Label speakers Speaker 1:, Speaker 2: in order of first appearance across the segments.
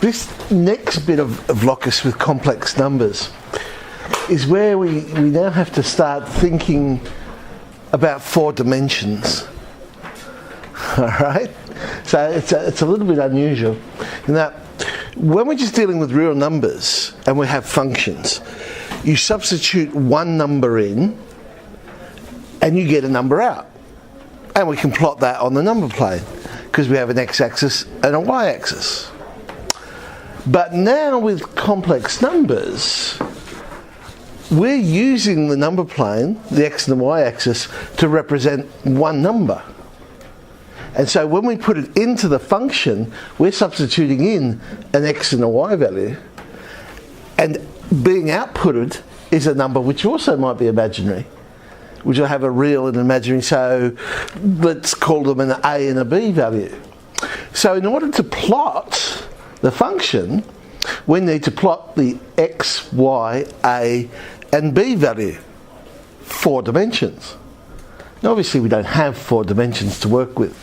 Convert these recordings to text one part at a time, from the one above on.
Speaker 1: This next bit of Locus with complex numbers is where we now have to start thinking about 4 dimensions. Alright? So it's a little bit unusual in that when we're just dealing with real numbers and we have functions, you substitute one number in and you get a number out. And we can plot that on the number plane because we have an x-axis and a y-axis. But now with complex numbers, we're using the number plane, the x and the y-axis, to represent one number. And so when we put it into the function, we're substituting in an x and a y value, and being outputted is a number which also might be imaginary, which will have a real and imaginary, so let's call them an a and a b value. So in order to plot the function, we need to plot the x, y, a and b value, 4 dimensions. Now obviously we don't have 4 dimensions to work with.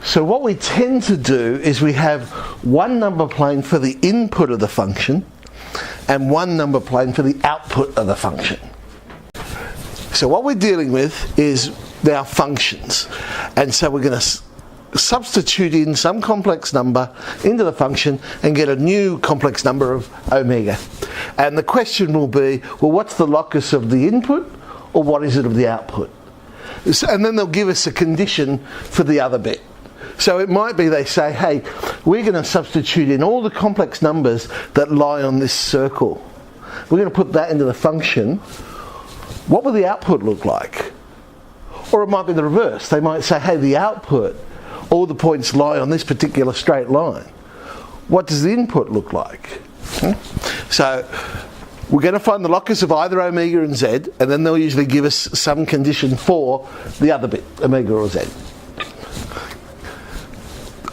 Speaker 1: So what we tend to do is we have one number plane for the input of the function and one number plane for the output of the function. So what we're dealing with is our functions, and so we're going to substitute in some complex number into the function and get a new complex number of omega. And the question will be, well, what's the locus of the input, or what is it of the output? And then they'll give us a condition for the other bit. So it might be they say, hey, we're going to substitute in all the complex numbers that lie on this circle. We're going to put that into the function. What will the output look like? Or it might be the reverse. They might say, hey, the output, all the points lie on this particular straight line. What does the input look like? So we're going to find the locus of either omega and z, and then they'll usually give us some condition for the other bit, omega or z.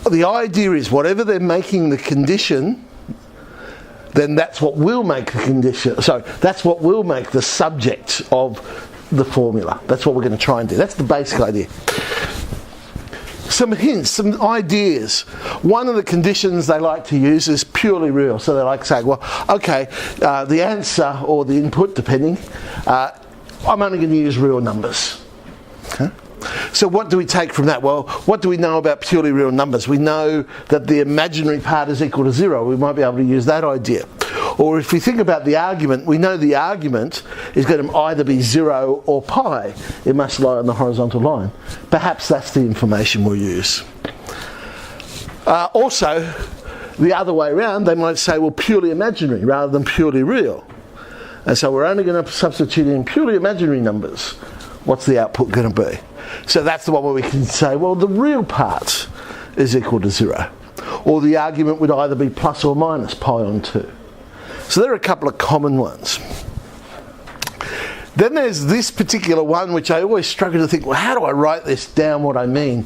Speaker 1: The idea is whatever they're making the condition, then that's what will make the condition. So that's what will make the subject of the formula. That's what we're going to try and do. That's the basic idea. Some hints, some ideas. One of the conditions they like to use is purely real. So they like saying, well, okay, the answer or the input, depending, I'm only going to use real numbers. Okay? So what do we take from that? Well, what do we know about purely real numbers? We know that the imaginary part is equal to 0. We might be able to use that idea. Or if we think about the argument, we know the argument is going to either be 0 or pi. It must lie on the horizontal line. Perhaps that's the information we'll use. Also, the other way around, they might say, well, purely imaginary rather than purely real. And so we're only going to substitute in purely imaginary numbers. What's the output going to be? So that's the one where we can say, well, the real part is equal to 0. Or the argument would either be plus or minus pi on 2. So there are a couple of common ones. Then there's this particular one which I always struggle to think, well, how do I write this down, what I mean?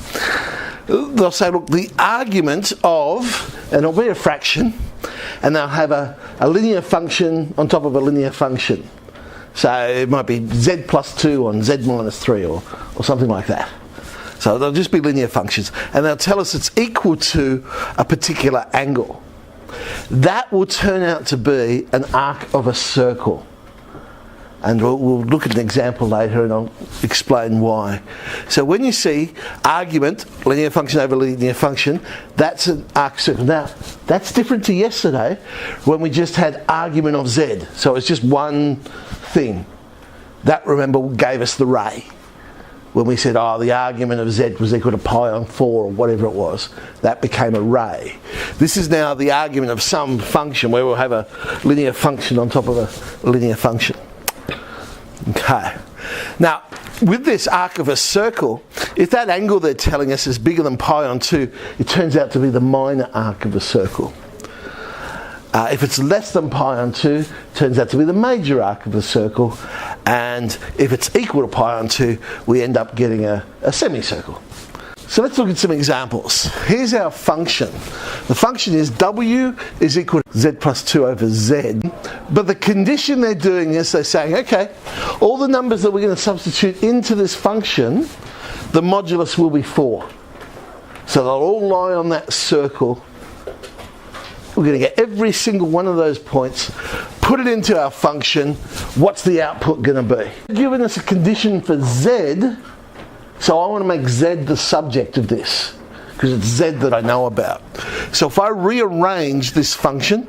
Speaker 1: They'll say, look, the argument of, and it'll be a fraction, and they'll have a linear function on top of a linear function. So it might be z plus 2 on z minus 3 or something like that. So they'll just be linear functions. And they'll tell us it's equal to a particular angle. That will turn out to be an arc of a circle. And we'll look at an example later and I'll explain why. So when you see argument, linear function over linear function, that's an arc circle. Now, that's different to yesterday when we just had argument of z. So it's just one thing. That, remember, gave us the ray. When we said, the argument of z was equal to pi on 4 or whatever it was, that became a ray. This is now the argument of some function where we'll have a linear function on top of a linear function. Okay. Now, with this arc of a circle, if that angle they're telling us is bigger than pi on 2, it turns out to be the minor arc of a circle. If it's less than pi on 2, it turns out to be the major arc of a circle. And if it's equal to pi on 2, we end up getting a semicircle. So let's look at some examples. Here's our function. The function is w is equal to z plus 2 over z. But the condition they're doing is they're saying, okay, all the numbers that we're going to substitute into this function, the modulus will be 4. So they'll all lie on that circle we're going to get every single one of those points, put it into our function. What's the output going to be? Given us a condition for z, so I want to make z the subject of this, because it's z that I know about. So if I rearrange this function,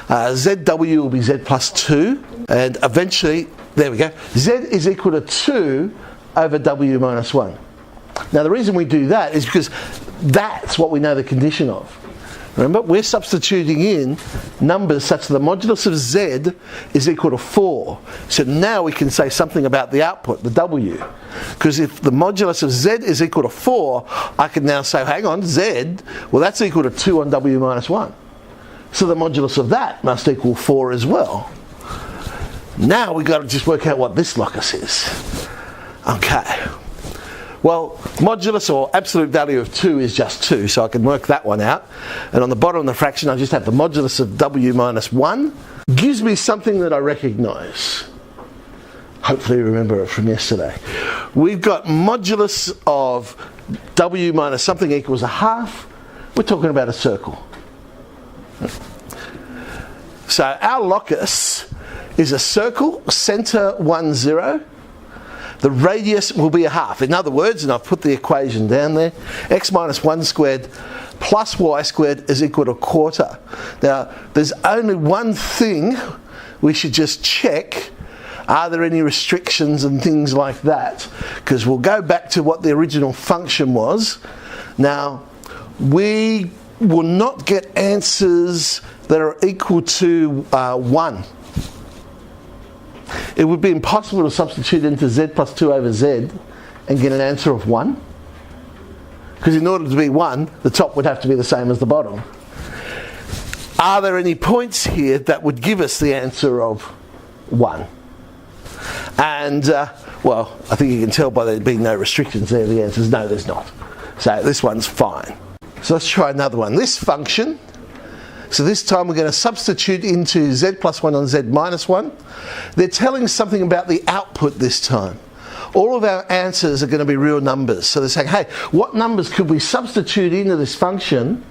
Speaker 1: zw will be z plus 2, and eventually, there we go, z is equal to 2 over w minus 1. Now the reason we do that is because that's what we know the condition of. Remember, we're substituting in numbers such that the modulus of z is equal to 4. So now we can say something about the output, the w. Because if the modulus of z is equal to 4, I can now say, hang on, z, well that's equal to 2 on w minus 1. So the modulus of that must equal 4 as well. Now we've got to just work out what this locus is. Okay. Well, modulus or absolute value of 2 is just 2, so I can work that one out. And on the bottom of the fraction, I just have the modulus of w minus 1. Gives me something that I recognise. Hopefully you remember it from yesterday. We've got modulus of w minus something equals a half. We're talking about a circle. So our locus is a circle, centre 1, 0. The radius will be a half. In other words, and I've put the equation down there, x minus 1 squared plus y squared is equal to a quarter. Now, there's only one thing we should just check. Are there any restrictions and things like that? Because we'll go back to what the original function was. Now, we will not get answers that are equal to 1. It would be impossible to substitute into z plus 2 over z and get an answer of 1. Because in order to be 1, the top would have to be the same as the bottom. Are there any points here that would give us the answer of 1? And, well, I think you can tell by there being no restrictions there, the answer is no, there's not. So this one's fine. So let's try another one. This function, so this time we're going to substitute into z plus 1 on z minus 1. They're telling us something about the output this time. All of our answers are going to be real numbers. So they're saying, hey, what numbers could we substitute into this function?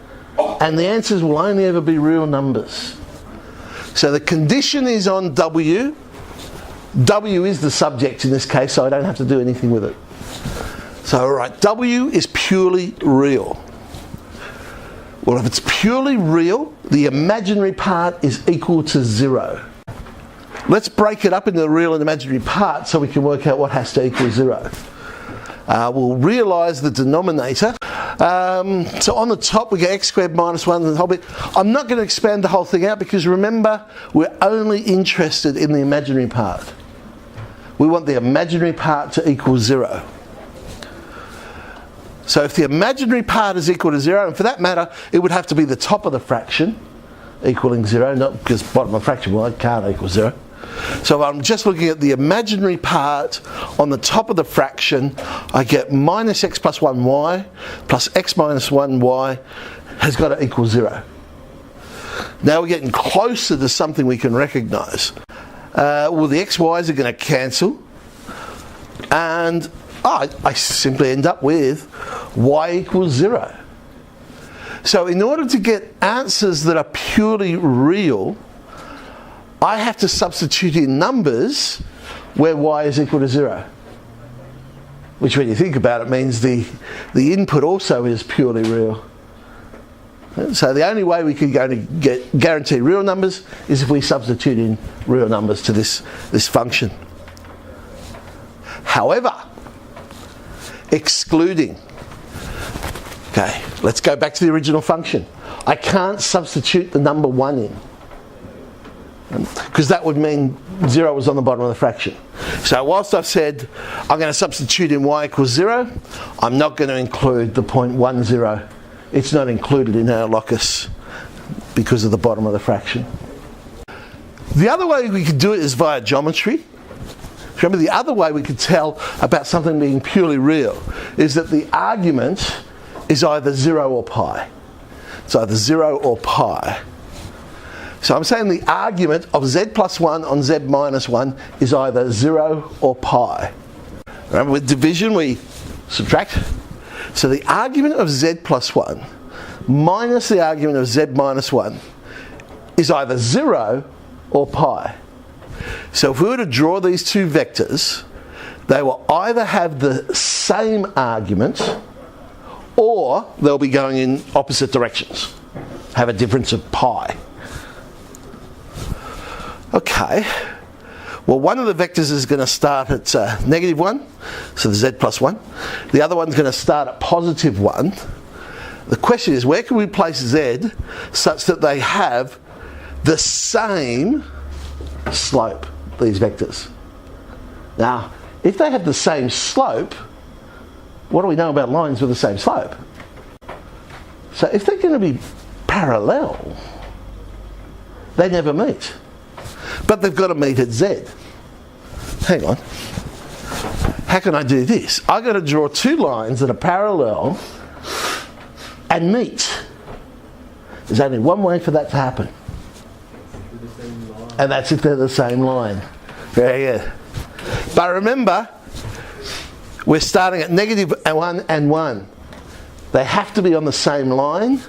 Speaker 1: And the answers will only ever be real numbers. So the condition is on w. W is the subject in this case, so I don't have to do anything with it. So, alright, w is purely real. Well, if it's purely real, the imaginary part is equal to 0. Let's break it up into the real and imaginary part so we can work out what has to equal 0. We'll realise the denominator. So on the top we get x squared minus 1 and the whole bit. I'm not going to expand the whole thing out because remember, we're only interested in the imaginary part. We want the imaginary part to equal 0. So if the imaginary part is equal to 0, and for that matter, it would have to be the top of the fraction equaling 0, not because bottom of the fraction, well, it can't equal 0. So I'm just looking at the imaginary part on the top of the fraction. I get minus x plus 1y plus x minus 1y has got to equal 0. Now we're getting closer to something we can recognise. Well, the xy's are going to cancel, and I simply end up with y equals 0. So in order to get answers that are purely real, I have to substitute in numbers where y is equal to 0. Which, when you think about it, means the input also is purely real. So the only way we can go to get guaranteed real numbers is if we substitute in real numbers to this function. However, excluding. Okay, let's go back to the original function. I can't substitute the number 1 in, because that would mean 0 was on the bottom of the fraction. So whilst I've said I'm going to substitute in y equals 0, I'm not going to include the point 1, 0. It's not included in our locus because of the bottom of the fraction. The other way we could do it is via geometry. Remember, the other way we could tell about something being purely real is that the argument is either 0 or pi. It's either 0 or pi. So I'm saying the argument of z plus 1 on z minus 1 is either 0 or pi. Remember, with division we subtract. So the argument of z plus 1 minus the argument of z minus 1 is either 0 or pi. So if we were to draw these two vectors, they will either have the same argument or they'll be going in opposite directions, have a difference of pi. Okay, well, one of the vectors is going to start at -1, so the z plus 1. The other one's going to start at +1. The question is, where can we place z such that they have the same slope, these vectors? Now, if they have the same slope, what do we know about lines with the same slope? So if they're going to be parallel, they never meet. But they've got to meet at z. Hang on. How can I do this? I've got to draw two lines that are parallel and meet. There's only one way for that to happen. And that's if they're the same line. Very good. But remember, we're starting at -1 and 1. They have to be on the same line.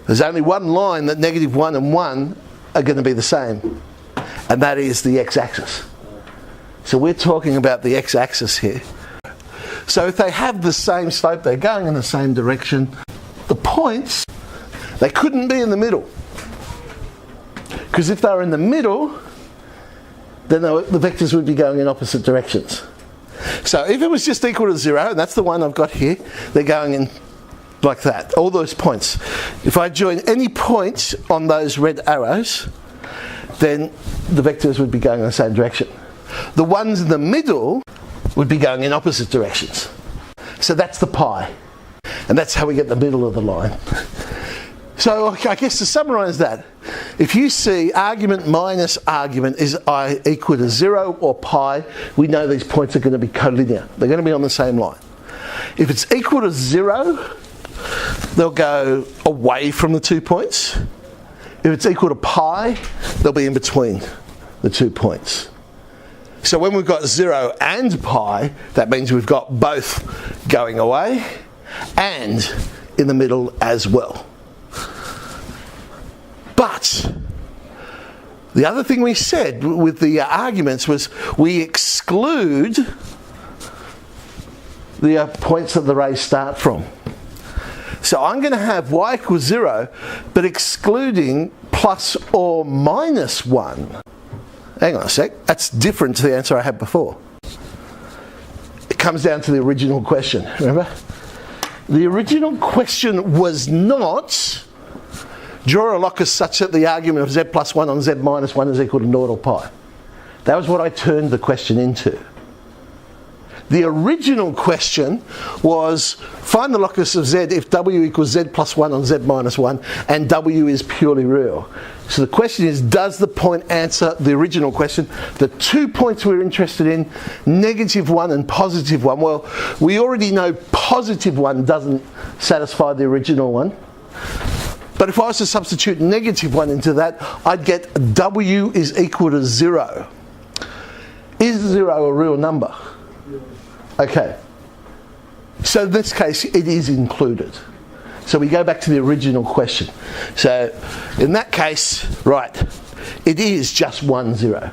Speaker 1: There's only one line that -1 and 1 are going to be the same. And that is the x-axis. So we're talking about the x-axis here. So if they have the same slope, they're going in the same direction, the points, they couldn't be in the middle. Because if they were in the middle, then the vectors would be going in opposite directions. So if it was just equal to 0, and that's the one I've got here, they're going in like that, all those points. If I join any point on those red arrows, then the vectors would be going in the same direction. The ones in the middle would be going in opposite directions. So that's the pi. And that's how we get the middle of the line. So I guess to summarise that, if you see argument minus argument is equal to 0 or pi, we know these points are going to be collinear. They're going to be on the same line. If it's equal to 0, they'll go away from the 2 points. If it's equal to pi, they'll be in between the 2 points. So when we've got 0 and pi, that means we've got both going away and in the middle as well. But the other thing we said with the arguments was we exclude the points that the rays start from. So I'm going to have y equals 0, but excluding plus or minus 1. Hang on a sec, that's different to the answer I had before. It comes down to the original question, remember? The original question was not draw a locus such that the argument of z plus 1 on z minus 1 is equal to 0 or pi. That was what I turned the question into. The original question was find the locus of z if w equals z plus 1 on z minus 1 and w is purely real. So the question is, does the point answer the original question? The 2 points we're interested in, -1 and +1. Well, we already know +1 doesn't satisfy the original one. But if I was to substitute -1 into that, I'd get w is equal to 0. Is 0 a real number? Okay. So in this case, it is included. So we go back to the original question. So in that case, right, it is just 1, 0.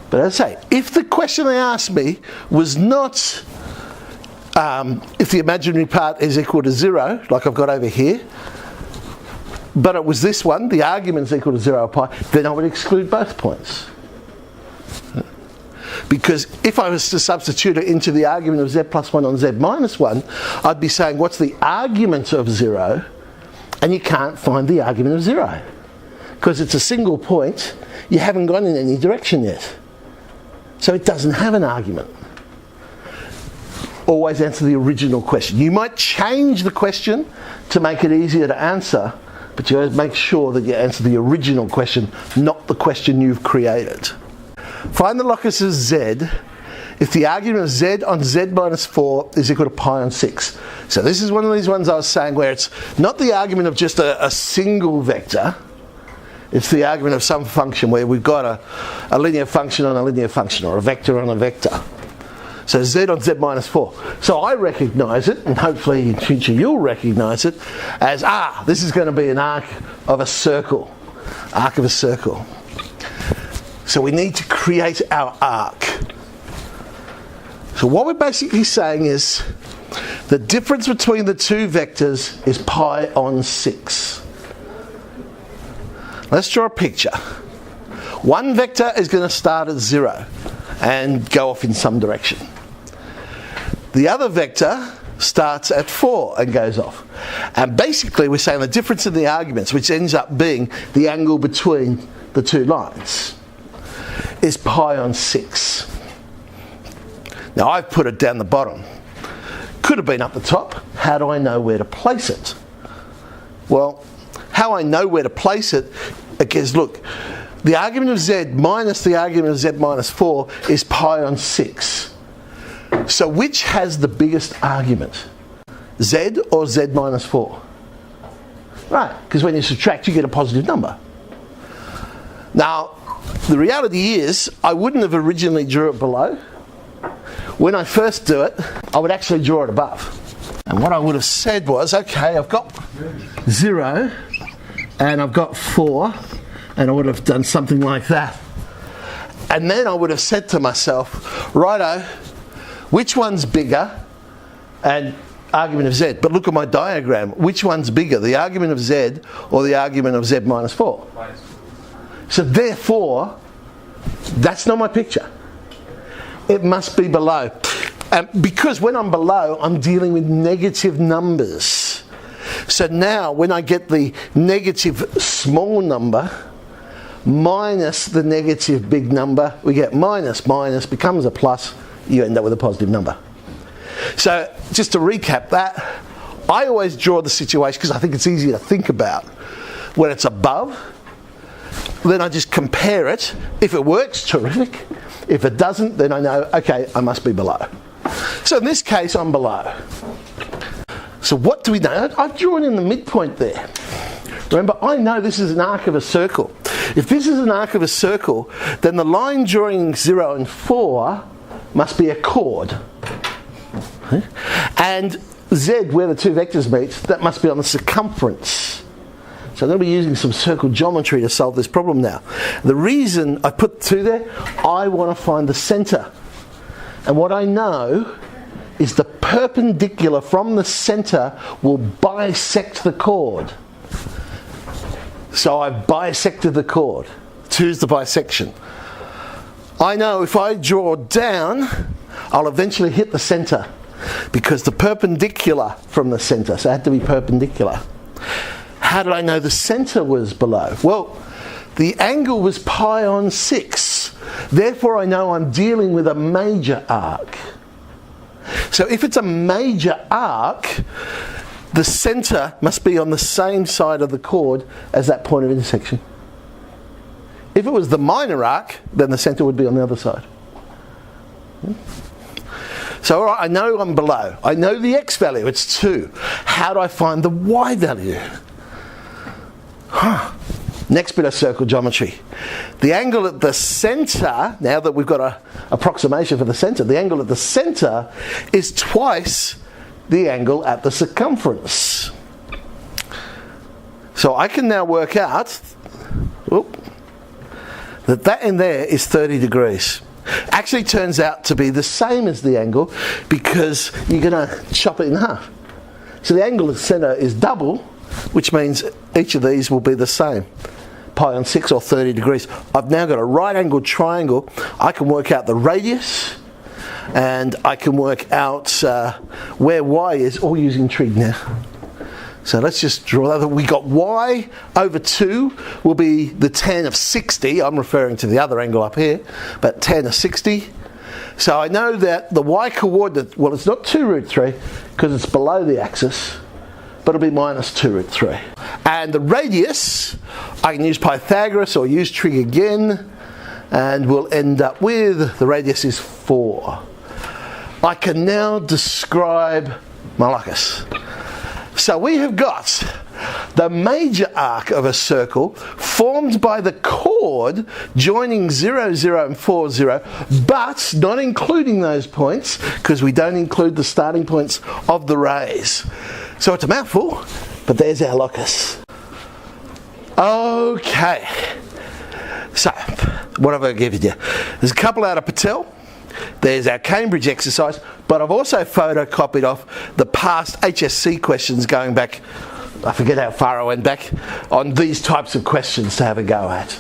Speaker 1: But as I say, if the question they asked me was not if the imaginary part is equal to 0, like I've got over here, but it was this one, the argument is equal to 0 or pi, then I would exclude both points. Because if I was to substitute it into the argument of z plus 1 on z minus 1, I'd be saying, what's the argument of 0? And you can't find the argument of 0. Because it's a single point, you haven't gone in any direction yet. So it doesn't have an argument. Always answer the original question. You might change the question to make it easier to answer, but you have to make sure that you answer the original question, not the question you've created. Find the locus of z if the argument of z on z minus 4 is equal to pi on 6. So this is one of these ones I was saying where it's not the argument of just a single vector, it's the argument of some function where we've got a linear function on a linear function, or a vector on a vector. So z on z minus 4. So I recognise it, and hopefully in future you'll recognise it, as this is going to be an arc of a circle. arc of a circle. So we need to create our arc. So what we're basically saying is the difference between the two vectors is pi on 6. Let's draw a picture. One vector is going to start at 0 and go off in some direction. The other vector starts at 4 and goes off. And basically we're saying the difference in the arguments, which ends up being the angle between the two lines, is pi on 6. Now I've put it down the bottom. Could have been up the top. How do I know where to place it? Well, how I know where to place it, is look, the argument of z minus the argument of z minus 4 is pi on 6. So which has the biggest argument? Z or z minus 4? Right, because when you subtract you get a positive number. Now, the reality is I wouldn't have originally drew it below. When I first do it, I would actually draw it above. And what I would have said was, okay, I've got 0 and I've got 4, and I would have done something like that. And then I would have said to myself, righto, which one's bigger? And argument of z. But look at my diagram. Which one's bigger, the argument of z or the argument of z minus 4? So therefore, that's not my picture. It must be below. Because when I'm below, I'm dealing with negative numbers. So now, when I get the negative small number minus the negative big number, we get minus becomes a plus, you end up with a positive number. So, just to recap that, I always draw the situation, because I think it's easier to think about, when it's above, then I just compare it. If it works, terrific. If it doesn't, then I know, okay, I must be below. So in this case, I'm below. So what do we know? I've drawn in the midpoint there. Remember, I know this is an arc of a circle. If this is an arc of a circle, then the line drawing 0 and 4 must be a chord. And z, where the two vectors meet, that must be on the circumference. So I'm going to be using some circle geometry to solve this problem now. The reason I put 2 there, I want to find the centre. And what I know is the perpendicular from the centre will bisect the chord. So I've bisected the chord. 2's the bisection. I know if I draw down, I'll eventually hit the centre, because the perpendicular from the centre, so it had to be perpendicular. How did I know the centre was below? Well, the angle was pi on 6. Therefore I know I'm dealing with a major arc. So if it's a major arc, the centre must be on the same side of the chord as that point of intersection. If it was the minor arc, then the centre would be on the other side. So all right, I know I'm below. I know the x value, it's 2. How do I find the y value? Next bit of circle geometry. The angle at the centre, now that we've got an approximation for the centre, the angle at the centre is twice the angle at the circumference. So I can now work out that in there is 30 degrees. Actually turns out to be the same as the angle, because you're going to chop it in half. So the angle at the centre is double, which means each of these will be the same. Pi on 6 or 30 degrees. I've now got a right angled triangle. I can work out the radius, and I can work out where y is, all using trig now. So let's just draw that. We got y over 2 will be the tan of 60. I'm referring to the other angle up here, but tan of 60. So I know that the y coordinate, well, it's not 2 root 3 because it's below the axis, but it'll be minus 2 root 3. And the radius, I can use Pythagoras or use trig again, and we'll end up with, the radius is 4. I can now describe my locus. So we have got the major arc of a circle formed by the chord joining 0, 0 and 4, 0, but not including those points, because we don't include the starting points of the rays. So it's a mouthful, but there's our locus. Okay, so what have I given you? There's a couple out of Patel. There's our Cambridge exercise, but I've also photocopied off the past HSC questions going back, I forget how far I went back, on these types of questions to have a go at.